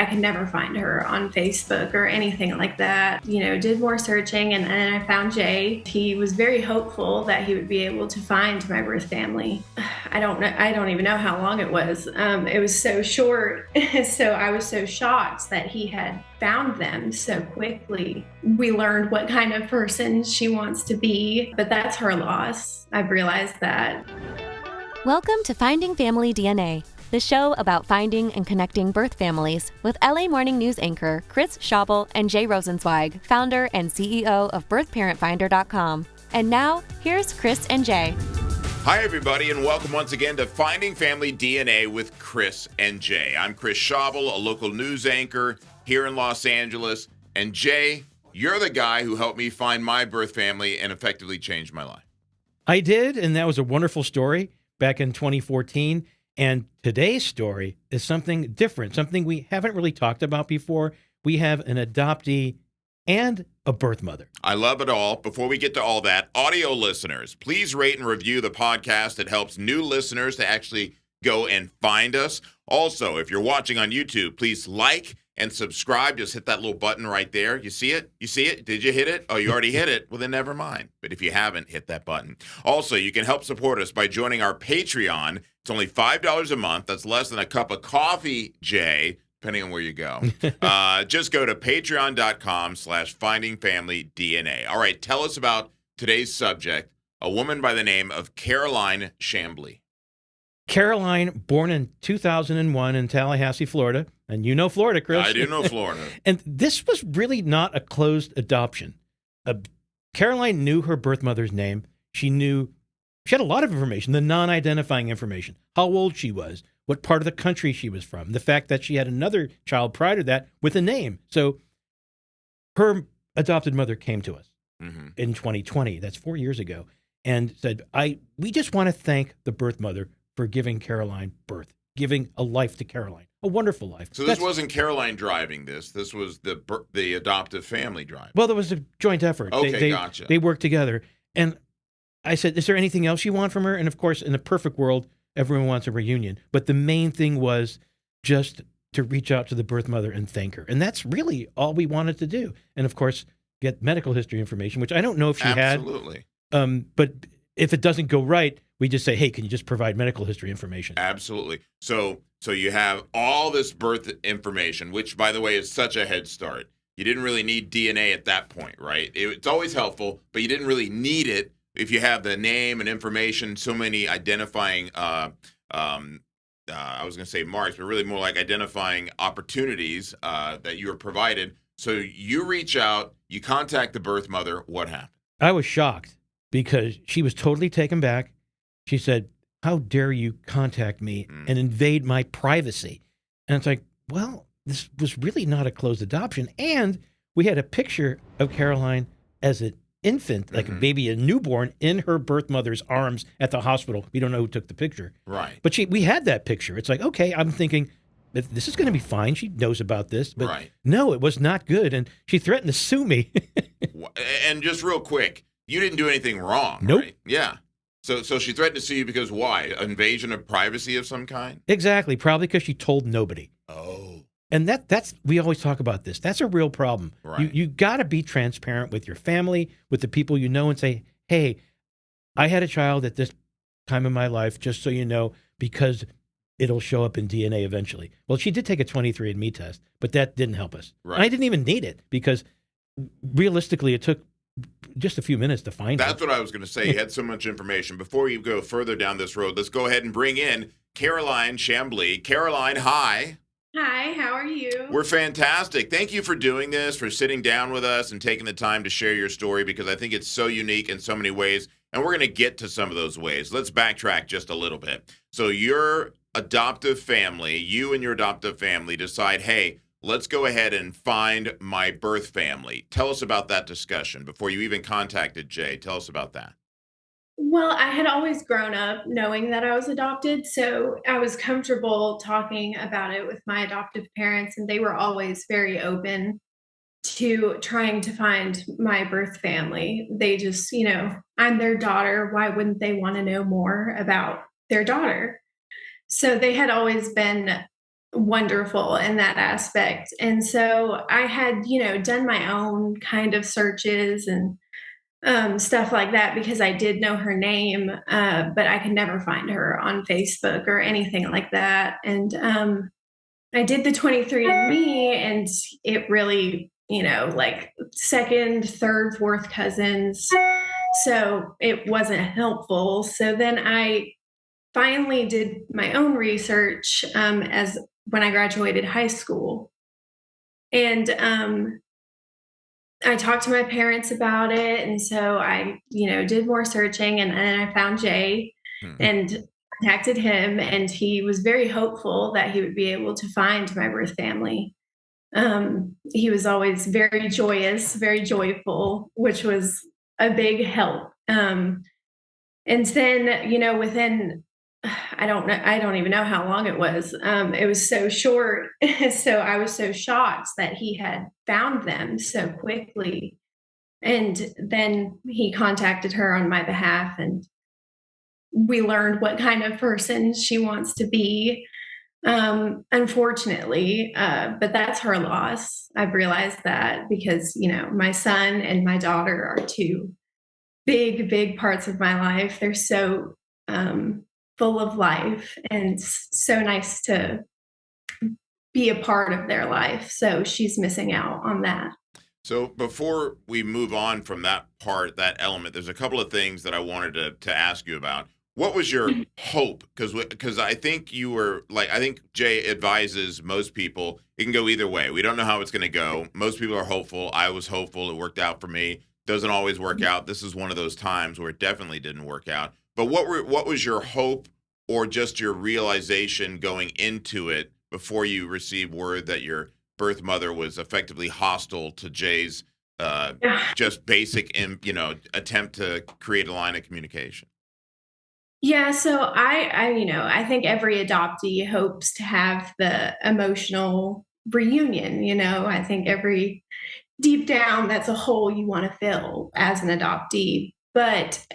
I could never find her on Facebook or anything like that. Did more searching, and then I found Jay. He was very hopeful that he would be able to find my birth family. I don't even know how long it was. It was so short. So I was so shocked that he had found them so quickly. We learned what kind of person she wants to be, but that's her loss. I've realized that. Welcome to Finding Family DNA, the show about finding and connecting birth families with LA Morning News anchor Chris Chamblee and Jay Rosenzweig, founder and CEO of birthparentfinder.com. And now, here's Chris and Jay. Hi, everybody, and welcome once again to Finding Family DNA with Chris and Jay. I'm Chris Chamblee, a local news anchor here in Los Angeles. And Jay, you're the guy who helped me find my birth family and effectively changed my life. I did, and that was a wonderful story back in 2014. And today's story is something different, something we haven't really talked about before. We have an adoptee and a birth mother. I love it all. Before we get to all that, audio listeners, please rate and review the podcast. It helps new listeners to actually go and find us. Also, if you're watching on YouTube, please like and subscribe. Just hit that little button right there. You see it? You see it? Did you hit it? Oh, you already hit it? Well, then never mind. But if you haven't, hit that button. Also, you can help support us by joining our Patreon. It's only $5 a month. That's less than a cup of coffee, Jay, depending on where you go. Just go to patreon.com/findingfamilydna. All right, tell us about today's subject, a woman by the name of Caroline Chamblee. Caroline, born in 2001 in Tallahassee, Florida. And you know Florida, Chris. I do know Florida. And this was really not a closed adoption. Caroline knew her birth mother's name. She had a lot of information, the non-identifying information, how old she was, what part of the country she was from, the fact that she had another child prior to that with a name. So her adopted mother came to us in 2020. That's 4 years ago. And said, we just want to thank the birth mother for giving Caroline birth, giving a life to Caroline, a wonderful life. So this wasn't Caroline driving this. This was the adoptive family driving. Well, there was a joint effort. Okay, gotcha. They worked together. And I said, is there anything else you want from her? And of course, in a perfect world, everyone wants a reunion. But the main thing was just to reach out to the birth mother and thank her. And that's really all we wanted to do. And of course, get medical history information, which I don't know if she had. Absolutely. But if it doesn't go right, we just say, hey, can you just provide medical history information? Absolutely. So you have all this birth information, which, by the way, is such a head start. You didn't really need DNA at that point, right? It's always helpful, but you didn't really need it if you have the name and information, so many identifying, I was going to say marks, but really more like identifying opportunities that you were provided. So you reach out, you contact the birth mother. What happened? I was shocked because she was totally taken back. She said, how dare you contact me and invade my privacy? And it's like, well, this was really not a closed adoption. And we had a picture of Caroline as an infant, like maybe a newborn, in her birth mother's arms at the hospital. We don't know who took the picture. Right. But we had that picture. It's like, okay, I'm thinking, this is going to be fine. She knows about this. But no, it was not good. And she threatened to sue me. And just real quick, you didn't do anything wrong, nope. Right? Yeah. So she threatened to sue you because why? Invasion of privacy of some kind? Exactly. Probably because she told nobody. Oh. And that's we always talk about this. That's a real problem. Right. You got to be transparent with your family, with the people you know, and say, hey, I had a child at this time in my life, just so you know, because it'll show up in DNA eventually. Well, she did take a 23andMe test, but that didn't help us. Right. And I didn't even need it because realistically it took just a few minutes to find That's her. what I was going to say. You had so much information. Before you go further down this road, let's go ahead and bring in Caroline Chamblee. Caroline, hi. Hi, how are you? We're fantastic. Thank you for doing this, for sitting down with us and taking the time to share your story, because I think it's so unique in so many ways, and we're going to get to some of those ways. Let's backtrack just a little bit. So your adoptive family, you and your adoptive family decide, hey, let's go ahead and find my birth family. Tell us about that discussion before you even contacted Jay. Tell us about that. Well, I had always grown up knowing that I was adopted, so I was comfortable talking about it with my adoptive parents, and they were always very open to trying to find my birth family. They just, I'm their daughter. Why wouldn't they want to know more about their daughter? So they had always been wonderful in that aspect. And so I had, done my own kind of searches and stuff like that because I did know her name, but I could never find her on Facebook or anything like that. And I did the 23andMe, and it really, like second, third, fourth cousins. So it wasn't helpful. So then I finally did my own research as when I graduated high school. And I talked to my parents about it. And so I, did more searching, and then I found Jay and contacted him, and he was very hopeful that he would be able to find my birth family. He was always very joyous, very joyful, which was a big help. And then, within, I don't know, I don't even know how long it was. It was so short. So I was so shocked that he had found them so quickly. And then he contacted her on my behalf, and we learned what kind of person she wants to be. Unfortunately, but that's her loss. I've realized that because, my son and my daughter are two big parts of my life. They're so full of life, and so nice to be a part of their life. So she's missing out on that. So before we move on from that part, that element, there's a couple of things that I wanted to ask you about. What was your hope? Because I think you were like, I think Jay advises most people it can go either way. We don't know how it's going to go. Most people are hopeful. I was hopeful. It worked out for me. Doesn't always work out. This is one of those times where it definitely didn't work out. But what was your hope, or just your realization going into it before you received word that your birth mother was effectively hostile to Jay's just basic, attempt to create a line of communication? Yeah, so I think every adoptee hopes to have the emotional reunion. I think every deep down, that's a hole you want to fill as an adoptee. But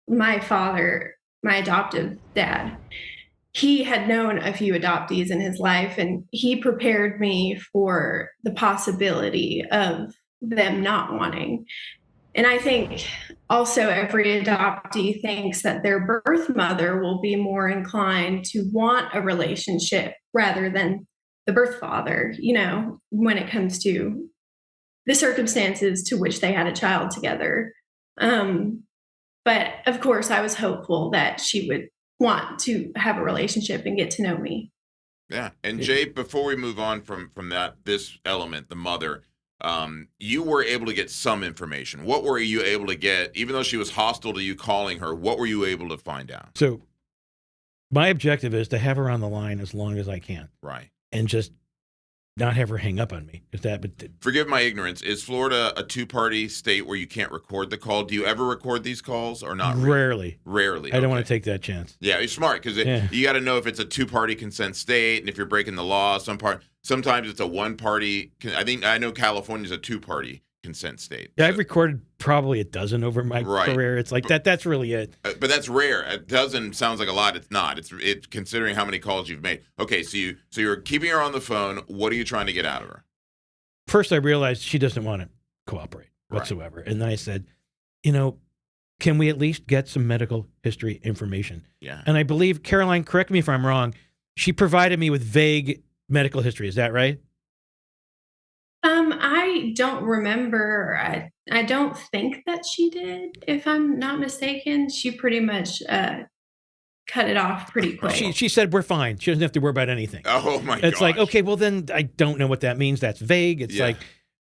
my father, my adoptive dad, he had known a few adoptees in his life, and he prepared me for the possibility of them not wanting. And I think also every adoptee thinks that their birth mother will be more inclined to want a relationship rather than the birth father, when it comes to the circumstances to which they had a child together. But of course, I was hopeful that she would want to have a relationship and get to know me. Yeah. And Jay, before we move on from this element, the mother, you were able to get some information. What were you able to get, even though she was hostile to you calling her? What were you able to find out? So my objective is to have her on the line as long as I can. Right. And just not have her hang up on me. But forgive my ignorance. Is Florida a two-party state where you can't record the call? Do you ever record these calls or not? Rarely. Rarely. I don't want to take that chance. Yeah, you're smart because you got to know if it's a two-party consent state, and if you're breaking the law. Sometimes it's a one-party. I know California's a two-party consent state. Yeah, so. I've recorded probably a dozen over my career. It's like that's really it. But that's rare. A dozen sounds like a lot. It's not. It's considering how many calls you've made. Okay, so you're keeping her on the phone. What are you trying to get out of her? First, I realized she doesn't want to cooperate whatsoever. Right. And then I said, can we at least get some medical history information? Yeah. And I believe, Caroline, correct me if I'm wrong, she provided me with vague medical history. Is that right? I don't remember. I don't think that she did, if I'm not mistaken. She pretty much cut it off pretty quick. She said, we're fine. She doesn't have to worry about anything. Oh, my God. It's like, okay, well, then I don't know what that means. That's vague. It's like,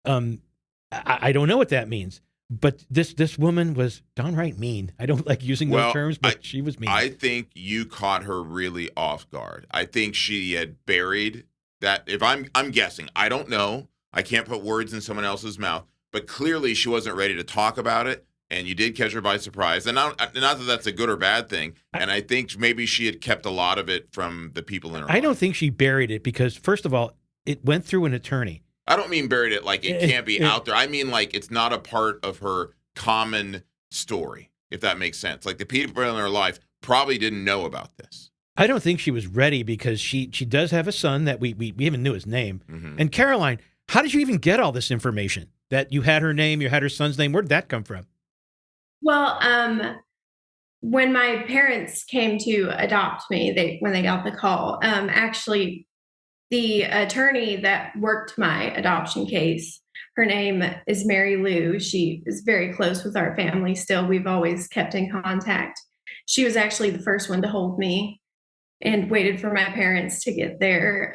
I don't know what that means. But this woman was downright mean. I don't like using those terms, but she was mean. I think you caught her really off guard. I think she had buried that. If I'm guessing, I don't know. I can't put words in someone else's mouth, but clearly she wasn't ready to talk about it, and you did catch her by surprise. And not that that's a good or bad thing, and I think maybe she had kept a lot of it from the people in her life. I don't think she buried it because, first of all, it went through an attorney. I don't mean buried it like it can't be out there. I mean like it's not a part of her common story, if that makes sense. Like the people in her life probably didn't know about this. I don't think she was ready because she does have a son that we even knew his name. And Caroline, how did you even get all this information? That you had her name, you had her son's name. Where did that come from? Well, when my parents came to adopt me, when they got the call, actually the attorney that worked my adoption case, her name is Mary Lou. She is very close with our family still. We've always kept in contact. She was actually the first one to hold me and waited for my parents to get there.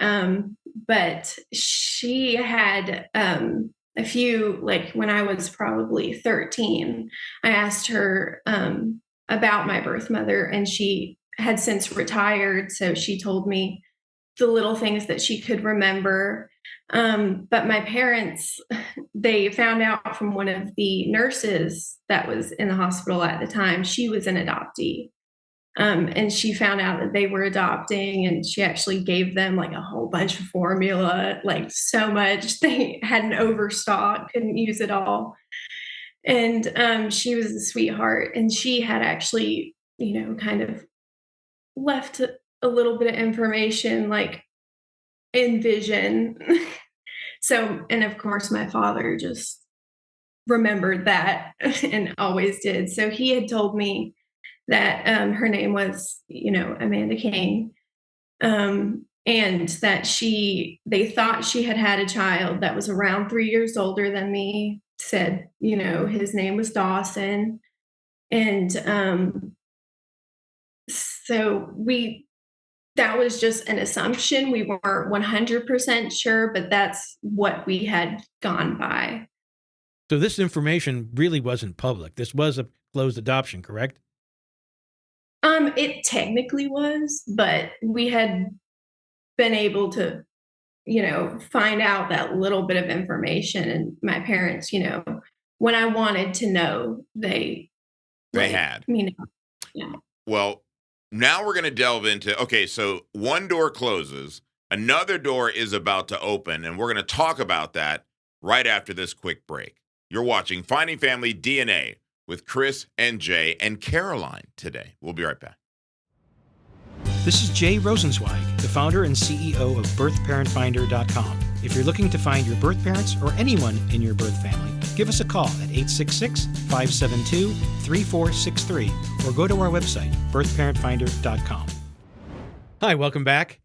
But she had a few, like when I was probably 13, I asked her about my birth mother, and she had since retired. So she told me the little things that she could remember. But my parents, they found out from one of the nurses that was in the hospital at the time, she was an adoptee. And she found out that they were adopting, and she actually gave them like a whole bunch of formula, like so much. They had an overstock, couldn't use it all. And she was a sweetheart. And she had actually, kind of left a little bit of information like in vision. So, and of course, my father just remembered that and always did. So he had told me that her name was, Amanda King, and that they thought she had a child that was around 3 years older than me. Said, his name was Dawson, and so that was just an assumption. We weren't 100% sure, but that's what we had gone by. So this information really wasn't public. This was a closed adoption, correct? It technically was, but we had been able to, find out that little bit of information. And my parents, when I wanted to know, they had. Yeah. Well, now we're going to delve into, okay, so one door closes, another door is about to open, and we're going to talk about that right after this quick break. You're watching Finding Family DNA with Chris and Jay and Caroline today. We'll be right back. This is Jay Rosenzweig, the founder and CEO of BirthParentFinder.com. If you're looking to find your birth parents or anyone in your birth family, give us a call at 866-572-3463 or go to our website, BirthParentFinder.com. Hi, welcome back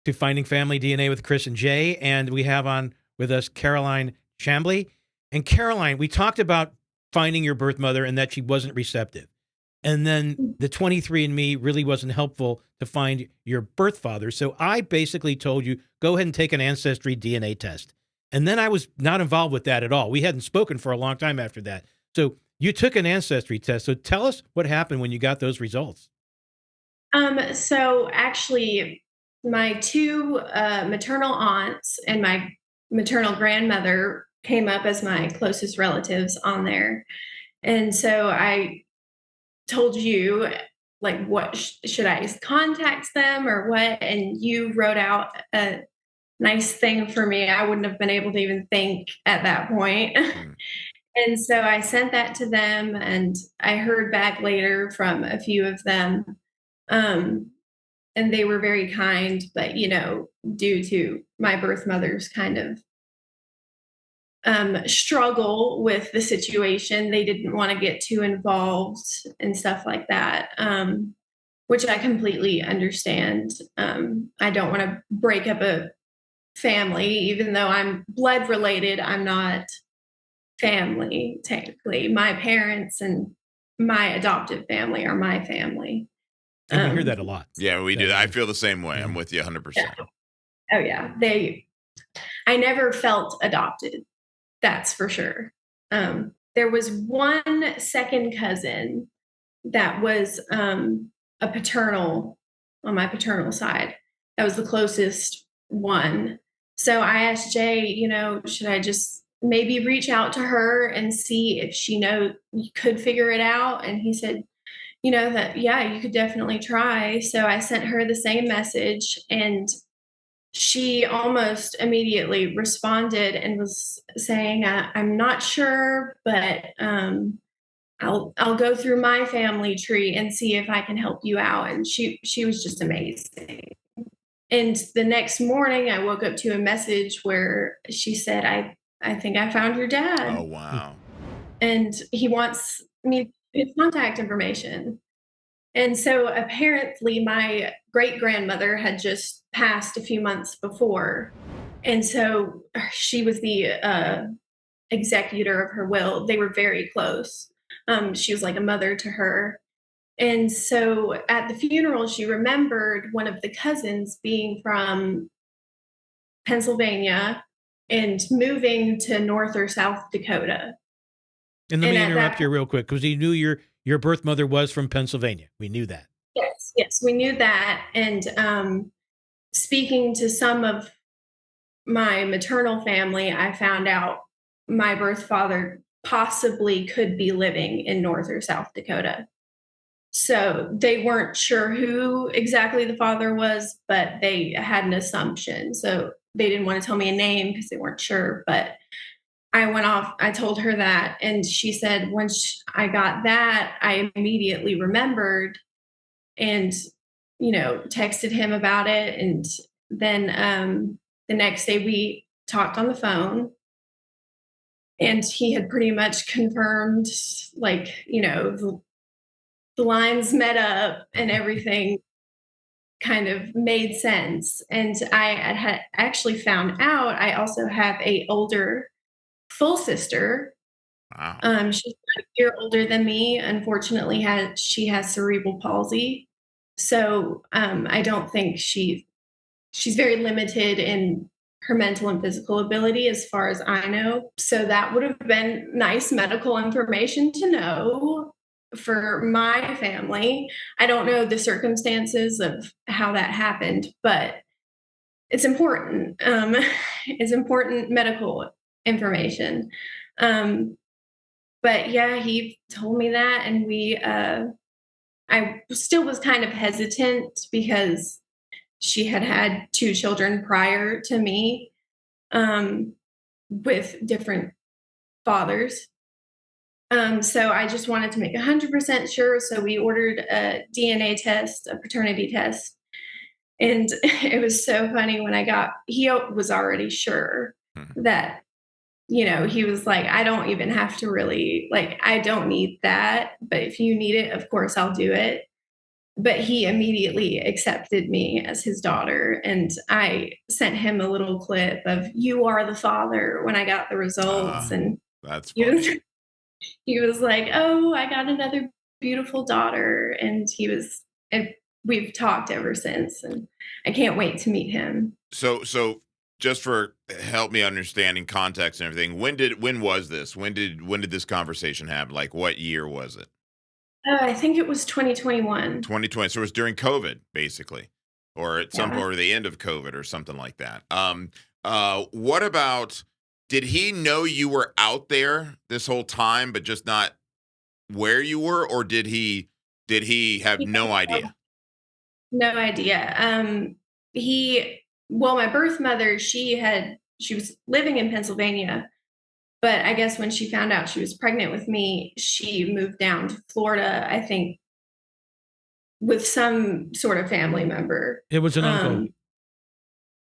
to Finding Family DNA with Chris and Jay, and we have on with us Caroline Chamblee. And Caroline, we talked about finding your birth mother and that she wasn't receptive. And then the 23andMe really wasn't helpful to find your birth father. So I basically told you, go ahead and take an ancestry DNA test. And then I was not involved with that at all. We hadn't spoken for a long time after that. So you took an ancestry test. So tell us what happened when you got those results. So actually, my two maternal aunts and my maternal grandmother came up as my closest relatives on there. And so I told you, like, what should I contact them or what? And you wrote out a nice thing for me. I wouldn't have been able to even think at that point. And so I sent that to them, and I heard back later from a few of them. And they were very kind, but, due to my birth mother's kind of struggle with the situation, they didn't want to get too involved and stuff like that, which I completely understand. I don't want to break up a family, even though I'm blood related. I'm not family, technically. My parents and my adoptive family are my family. And we hear that a lot. Yeah, we do. I feel the same way. I'm with you 100%. Yeah. Oh, yeah. I never felt adopted. That's for sure. There was one second cousin that was a paternal, on my paternal side. That was the closest one. So I asked Jay, should I just maybe reach out to her and see if she could figure it out? And he said, that, yeah, you could definitely try. So I sent her the same message, and she almost immediately responded and was saying, I'm not sure, but I'll go through my family tree and see if I can help you out. And she was just amazing. And the next morning I woke up to a message where she said, I think I found your dad. Oh, wow. And he wants me his contact information. And so apparently my great grandmother had just passed a few months before. And so she was the executor of her will. They were very close. She was like a mother to her. And so at the funeral, she remembered one of the cousins being from Pennsylvania and moving to North or South Dakota. And let And me at interrupt that, you real quick because you knew your birth mother was from Pennsylvania. We knew that. yes, we knew that. And speaking to some of my maternal family, I found out my birth father possibly could be living in North or South Dakota. So they weren't sure who exactly the father was, but they had an assumption. So they didn't want to tell me a name because they weren't sure. But I went off, I told her that. And she said, once I got that, I immediately remembered and, texted him about it. And then the next day we talked on the phone and he had pretty much confirmed, like, the lines met up and everything kind of made sense. And I had actually found out I also have a older full sister. Wow. She's a year older than me. Unfortunately, she has cerebral palsy. So I don't think she's very limited in her mental and physical ability as far as I know. So that would have been nice medical information to know for my family. I don't know the circumstances of how that happened, but it's important. It's important medical information. But yeah, he told me that, and I still was kind of hesitant because she had two children prior to me, um, with different fathers. So I just wanted to make 100% sure. So we ordered a DNA test, a paternity test. And it was so funny when he was already sure Mhm. that, he was like, I don't even have to really, like, I don't need that. But if you need it, of course, I'll do it. But he immediately accepted me as his daughter. And I sent him a little clip of "You are the father" when I got the results. And That's he was funny. he was like, "Oh, I got another beautiful daughter." And we've talked ever since. And I can't wait to meet him. So just for help me understanding context and everything, when was this? When did this conversation happen? Like what year was it? I think it was 2021. 2020. So it was during COVID, basically, or at some Yeah. or the end of COVID or something like that. What about, did he know you were out there this whole time, but just not where you were, or did he have He no had idea? no idea. My birth mother, she was living in Pennsylvania, but I guess when she found out she was pregnant with me, she moved down to Florida, I think, with some sort of family member. It was an uncle. Um,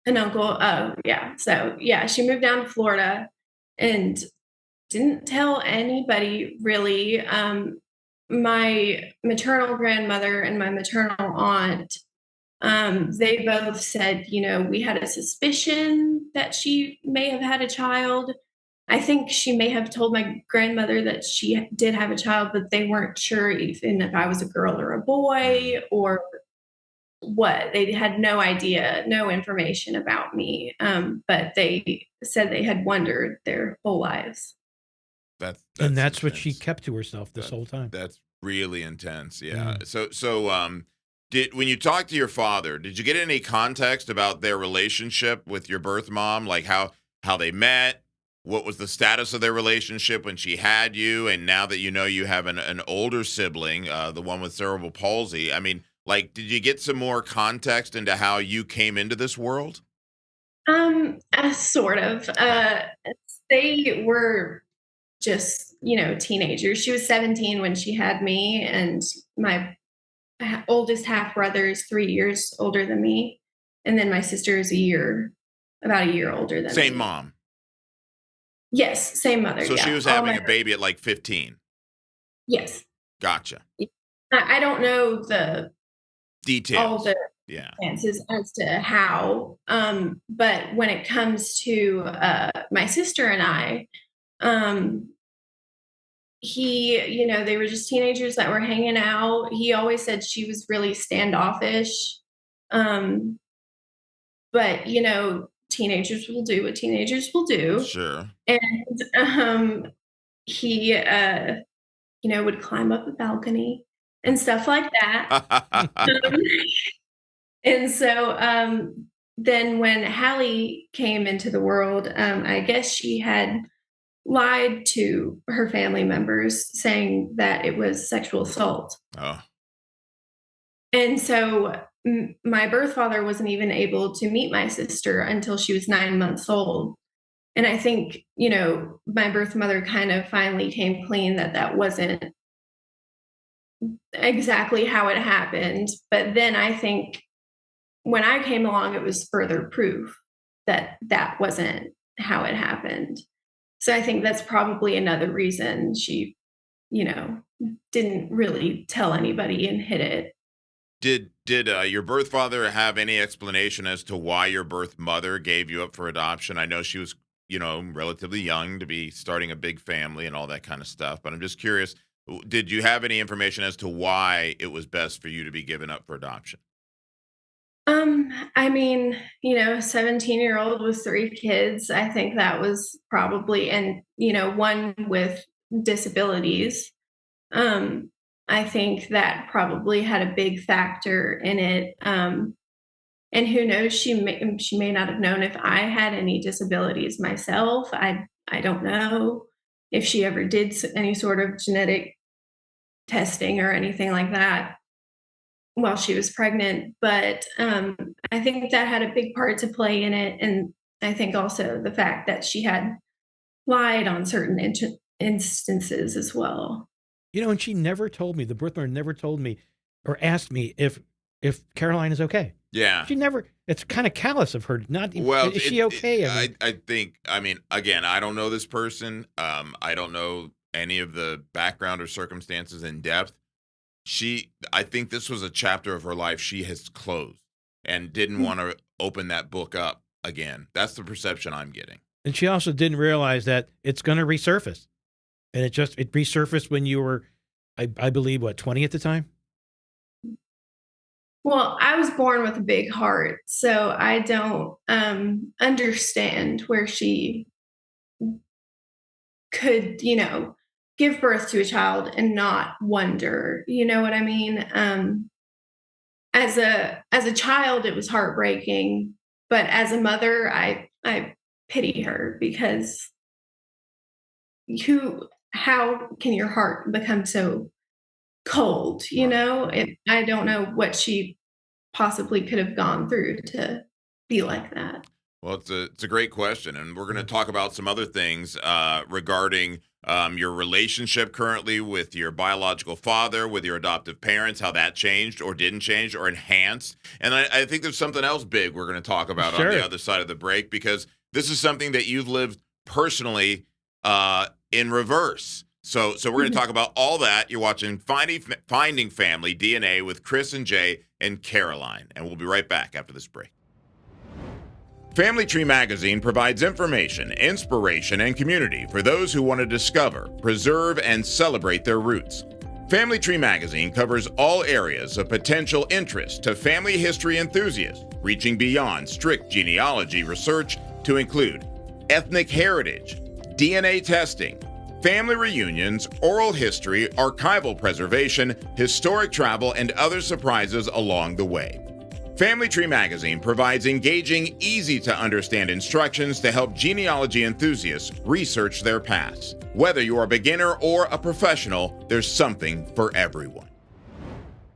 an uncle. Oh, yeah. So, yeah, she moved down to Florida and didn't tell anybody really. My maternal grandmother and my maternal aunt, they both said, we had a suspicion that she may have had a child. I think she may have told my grandmother that she did have a child, but they weren't sure even if I was a girl or a boy Mm, or what. They had no idea, no information about me. But they said they had wondered their whole lives. And that's that's what she intense. kept to herself this That whole time. that's really intense. Yeah. Mm. So did when you talked to your father, did you get any context about their relationship with your birth mom, like how they met? What was the status of their relationship when she had you, and now that you know you have an older sibling, the one with cerebral palsy? I mean, like, did you get some more context into how you came into this world? Sort of. Okay. They were. just, teenagers. She was 17 when she had me, and my oldest half brother is 3 years older than me. And then my sister is about a year older than Same me. mom. Yes, same mother. So yeah. she was having a baby at like 15. Yes. Gotcha. I don't know the Details. all the Yeah. circumstances as to how, but when it comes to my sister and I, they were just teenagers that were hanging out. He always said she was really standoffish. Um, but teenagers will do what teenagers will do. Sure. And he would climb up a balcony and stuff like that. And so then when Hallie came into the world, I guess she had lied to her family members saying that it was sexual assault. Oh. And so my birth father wasn't even able to meet my sister until she was 9 months old. And I think, my birth mother kind of finally came clean that wasn't exactly how it happened. But then I think when I came along, it was further proof that wasn't how it happened. So I think that's probably another reason she, didn't really tell anybody and hid it. Did your birth father have any explanation as to why your birth mother gave you up for adoption? I know she was, relatively young to be starting a big family and all that kind of stuff, but I'm just curious, did you have any information as to why it was best for you to be given up for adoption? I mean, 17-year-old with 3 kids, I think that was probably, and, one with disabilities. I think that probably had a big factor in it. And who knows, she may not have known if I had any disabilities myself. I don't know if she ever did any sort of genetic testing or anything like that while she was pregnant. But I think that had a big part to play in it. And I think also the fact that she had lied on certain instances as well. And she never told me, the birth mother never told me or asked me if Caroline is okay. Yeah. She never, it's kind of callous of her not even, Well, is she okay? I think, again, I don't know this person. I don't know any of the background or circumstances in depth. I think this was a chapter of her life she has closed and didn't want to open that book up again. That's the perception I'm getting. And she also didn't realize that it's going to resurface. And it resurfaced when you were, I believe, 20 at the time? Well, I was born with a big heart, so I don't understand where she could, give birth to a child and not wonder. You know what I mean? As a child, it was heartbreaking, but as a mother, I pity her, because how can your heart become so cold? I don't know what she possibly could have gone through to be like that. Well, it's a great question, and we're going to talk about some other things regarding your relationship currently with your biological father, with your adoptive parents, how that changed or didn't change or enhanced. And I think there's something else big we're going to talk about on the other side of the break, because this is something that you've lived personally in reverse. So we're going to talk about all that. You're watching Finding Family DNA with Chris and Jay and Caroline, and we'll be right back after this break. Family Tree Magazine provides information, inspiration, and community for those who want to discover, preserve, and celebrate their roots. Family Tree Magazine covers all areas of potential interest to family history enthusiasts, reaching beyond strict genealogy research to include ethnic heritage, DNA testing, family reunions, oral history, archival preservation, historic travel, and other surprises along the way. Family Tree Magazine provides engaging, easy-to-understand instructions to help genealogy enthusiasts research their past. Whether you're a beginner or a professional, there's something for everyone.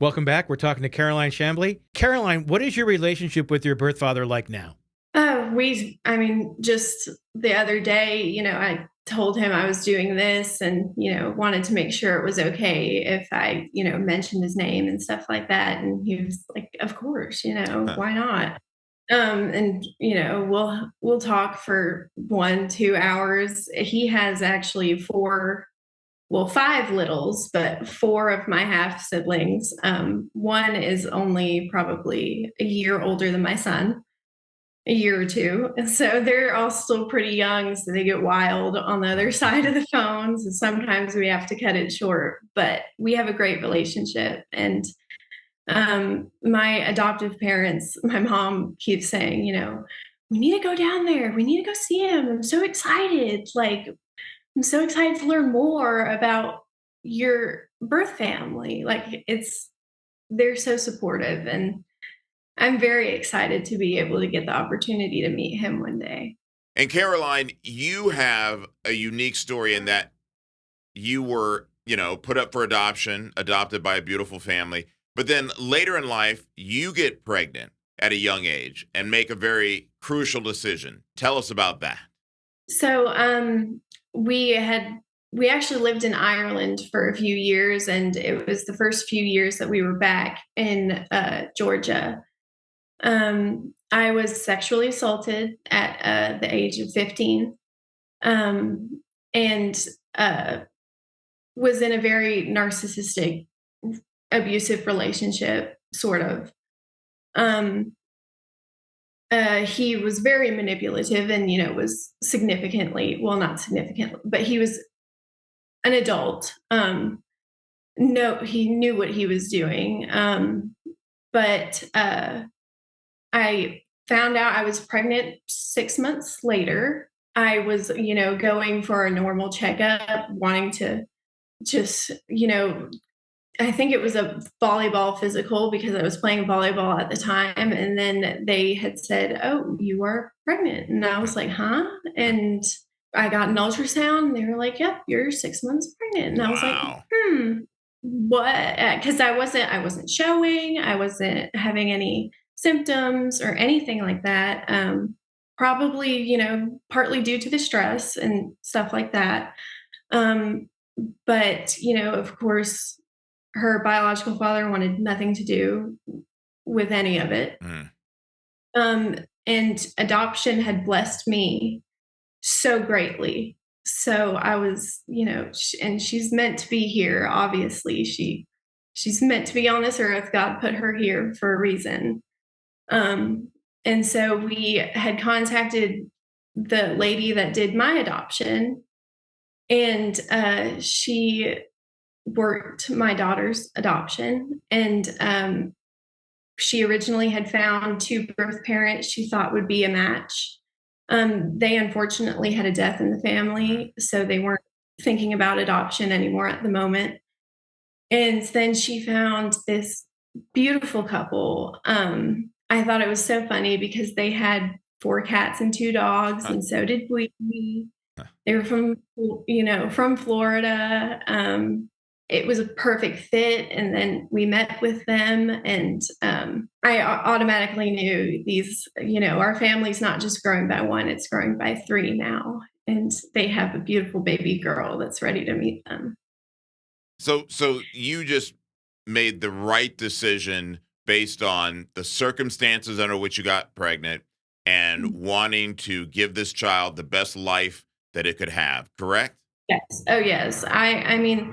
Welcome back. We're talking to Caroline Chamblee. Caroline, what is your relationship with your birth father like now? Just the other day, told him I was doing this and, wanted to make sure it was okay if I, mentioned his name and stuff like that. And he was like, of course, why not? And we'll talk for 1-2 hours. He has actually five littles, but four of my half siblings. One is only probably a year older than my son, a year or two. And so they're all still pretty young, so they get wild on the other side of the phone. So sometimes we have to cut it short, but we have a great relationship. And my adoptive parents, my mom keeps saying, we need to go down there. We need to go see him. I'm so excited. Like, I'm so excited to learn more about your birth family. Like, they're so supportive, and I'm very excited to be able to get the opportunity to meet him one day. And Caroline, you have a unique story in that you were, put up for adoption, adopted by a beautiful family. But then later in life, you get pregnant at a young age and make a very crucial decision. Tell us about that. So, we actually lived in Ireland for a few years, and it was the first few years that we were back in Georgia. I was sexually assaulted at the age of 15, and was in a very narcissistic, abusive relationship, sort of. He was very manipulative and, was significantly, well, not significantly, but he was an adult. No, he knew what he was doing. But I found out I was pregnant 6 months later. I was, going for a normal checkup, wanting to just, I think it was a volleyball physical because I was playing volleyball at the time. And then they had said, "Oh, you are pregnant." And I was like, "Huh?" And I got an ultrasound and they were like, "Yep, you're 6 months pregnant." And I was like, Wow. what? Because I wasn't showing, I wasn't having any symptoms or anything like that. Probably, partly due to the stress and stuff like that. But, of course, her biological father wanted nothing to do with any of it. Mm. And adoption had blessed me so greatly. So I was, and she's meant to be here. Obviously, she's meant to be on this earth. God put her here for a reason. And so we had contacted the lady that did my adoption, and she worked my daughter's adoption. And she originally had found two birth parents she thought would be a match. They unfortunately had a death in the family, so they weren't thinking about adoption anymore at the moment. And then she found this beautiful couple. I thought it was so funny because they had 4 cats and 2 dogs, and so did we. They were from Florida. It was a perfect fit. And then we met with them, and I automatically knew our family's not just growing by one, it's growing by 3 now. And they have a beautiful baby girl that's ready to meet them. So you just made the right decision based on the circumstances under which you got pregnant and wanting to give this child the best life that it could have, correct? Yes. Oh, yes. I mean,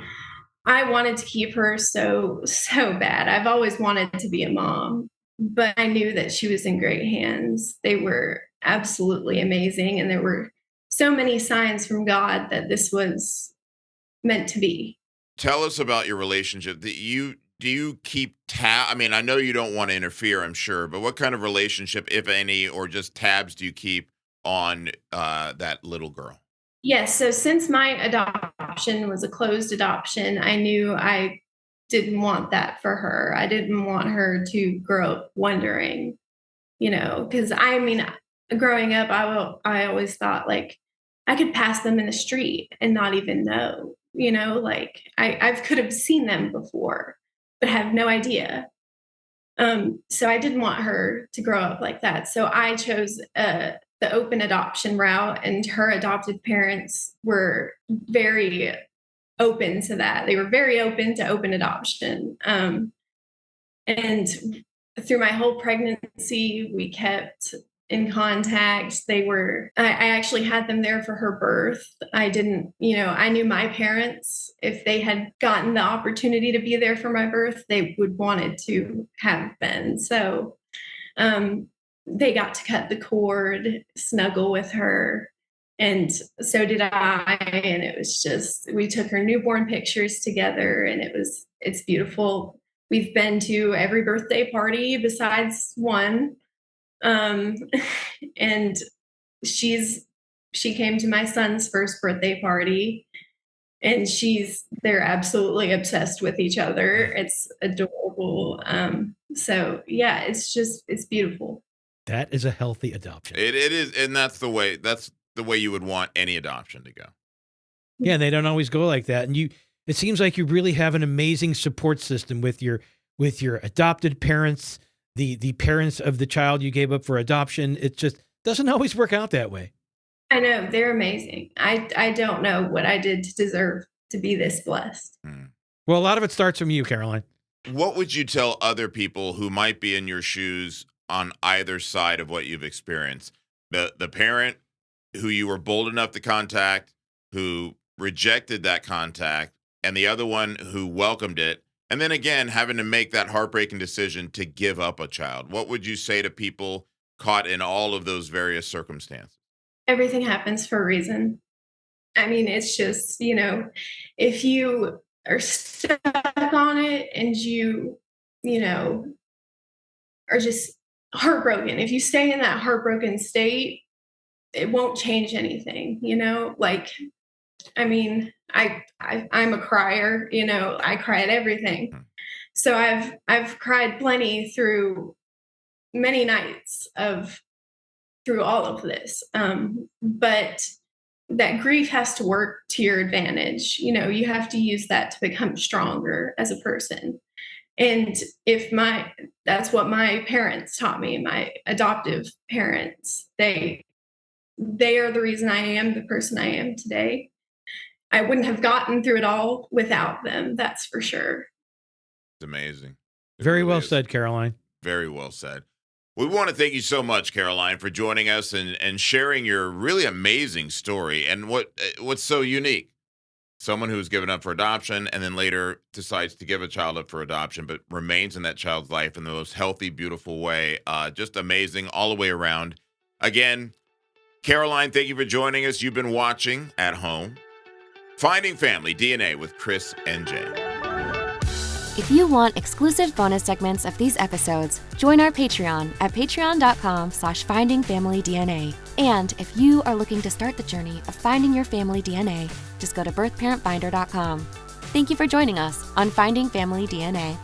I wanted to keep her so bad. I've always wanted to be a mom, but I knew that she was in great hands. They were absolutely amazing, and there were so many signs from God that this was meant to be. Tell us about your relationship. Do you keep I mean, I know you don't want to interfere, I'm sure, but what kind of relationship, if any, or just tabs do you keep on that little girl? Yes. So since my adoption was a closed adoption, I knew I didn't want that for her. I didn't want her to grow up wondering, because I mean, growing up, I always thought like I could pass them in the street and not even know, like I could have seen them before, but have no idea. So I didn't want her to grow up like that. So I chose the open adoption route, and her adopted parents were very open to that. They were very open to open adoption. And through my whole pregnancy, we kept in contact. I actually had them there for her birth. I didn't, I knew my parents, if they had gotten the opportunity to be there for my birth, they would wanted to have been. So they got to cut the cord, snuggle with her. And so did I. And it was we took her newborn pictures together, and it's beautiful. We've been to every birthday party besides one. And she came to my son's first birthday party, and they're absolutely obsessed with each other. It's adorable. So yeah, it's beautiful. That is a healthy adoption. It is, and that's the way you would want any adoption to go. Yeah, they don't always go like that. And it seems like you really have an amazing support system with your adopted parents, the parents of the child you gave up for adoption. It just doesn't always work out that way. I know, they're amazing. I don't know what I did to deserve to be this blessed. Well, a lot of it starts from you, Caroline. What would you tell other people who might be in your shoes on either side of what you've experienced? The parent who you were bold enough to contact, who rejected that contact, and the other one who welcomed it, and then again having to make that heartbreaking decision to give up a child. What would you say to people caught in all of those various circumstances? Everything happens for a reason. I mean, it's just, if you are stuck on it and you are just heartbroken, if you stay in that heartbroken state, it won't change anything, like, I mean, I'm a crier, I cry at everything. So I've cried plenty through many nights through all of this. But that grief has to work to your advantage. You have to use that to become stronger as a person. And that's what my parents taught me, my adoptive parents. They are the reason I am the person I am today. I wouldn't have gotten through it all without them. That's for sure. It's amazing. Very well said, Caroline. Very well said. We want to thank you so much, Caroline, for joining us and sharing your really amazing story and what's so unique. Someone who's given up for adoption and then later decides to give a child up for adoption, but remains in that child's life in the most healthy, beautiful way. Just amazing all the way around. Again, Caroline, thank you for joining us. You've been watching at home Finding Family DNA with Chris and Jay. If you want exclusive bonus segments of these episodes, join our Patreon at patreon.com/findingfamilydna. And if you are looking to start the journey of finding your family DNA, just go to birthparentfinder.com. Thank you for joining us on Finding Family DNA.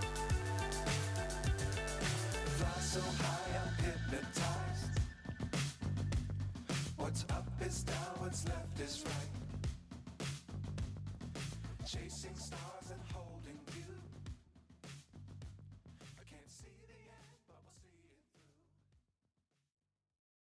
What's up is down, what's left is right. Chasing stars.